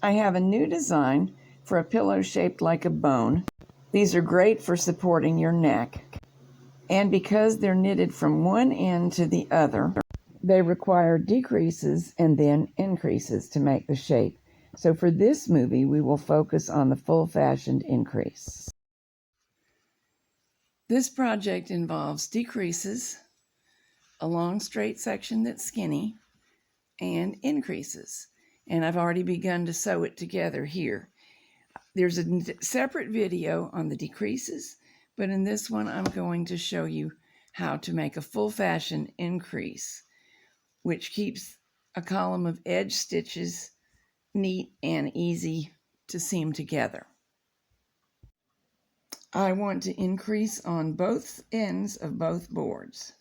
I have a new design for a pillow shaped like a bone. These are great for supporting your neck. And because they're knitted from one end to the other, they require decreases and then increases to make the shape. So for this movie, we will focus on the full-fashioned increase. This project involves decreases, a long straight section that's skinny, and increases. And I've already begun to sew it together here. There's a separate video on the decreases, but in this one, I'm going to show you how to make a full fashion increase, which keeps a column of edge stitches neat and easy to seam together. I want to increase on both ends of both boards.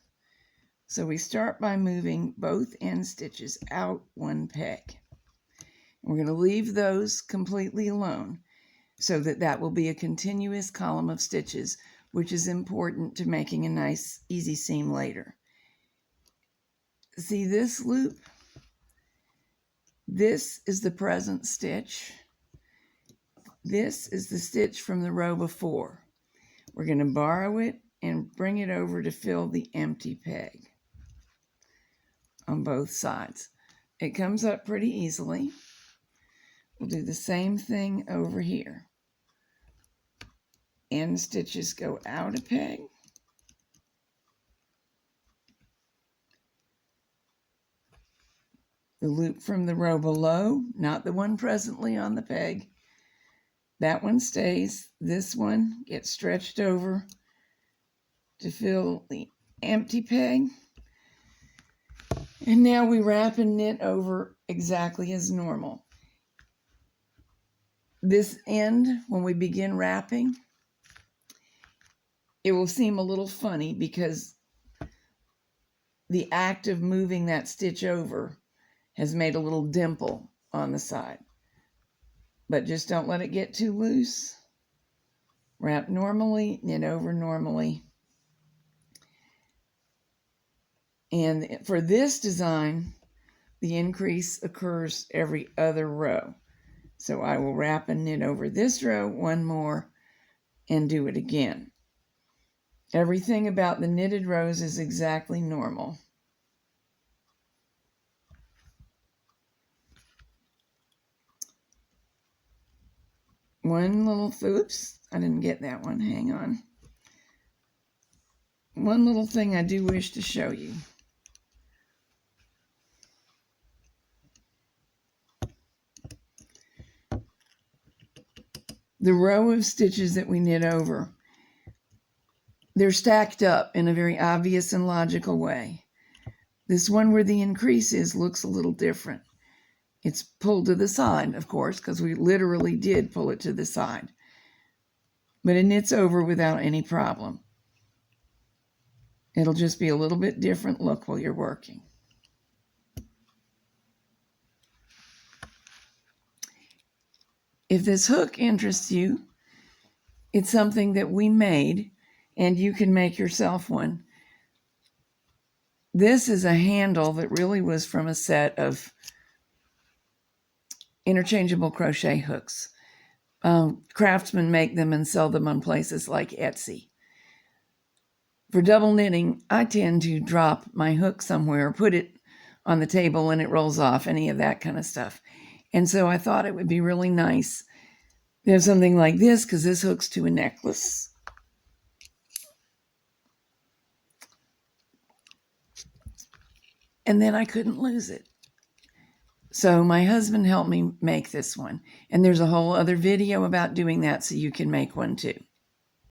So we start by moving both end stitches out one peg. We're going to leave those completely alone so that that will be a continuous column of stitches, which is important to making a nice, easy seam later. See this loop? This is the present stitch. This is the stitch from the row before. We're going to borrow it and bring it over to fill the empty peg on both sides. It comes up pretty easily. We'll do the same thing over here. End stitches go out a peg. The loop from the row below, not the one presently on the peg, that one stays. This one gets stretched over to fill the empty peg. And now we wrap and knit over exactly as normal. This end, when we begin wrapping, it will seem a little funny because the act of moving that stitch over has made a little dimple on the side. But just don't let it get too loose. Wrap normally, knit over normally. And for this design, the increase occurs every other row. So I will wrap and knit over this row one more and do it again. Everything about the knitted rows is exactly normal. One little, oops, I didn't get that one, hang on. One little thing I do wish to show you. The row of stitches that we knit over, they're stacked up in a very obvious and logical way. This one where the increase is looks a little different. It's pulled to the side, of course, because we literally did pull it to the side. But it knits over without any problem. It'll just be a little bit different look while you're working. If this hook interests you, it's something that we made, and you can make yourself one. This is a handle that really was from a set of interchangeable crochet hooks. Craftsmen make them and sell them on places like Etsy. For double knitting, I tend to drop my hook somewhere, put it on the table and it rolls off, any of that kind of stuff. And so I thought it would be really nice to have something like this, because this hooks to a necklace. And then I couldn't lose it. So my husband helped me make this one. And there's a whole other video about doing that, so you can make one too.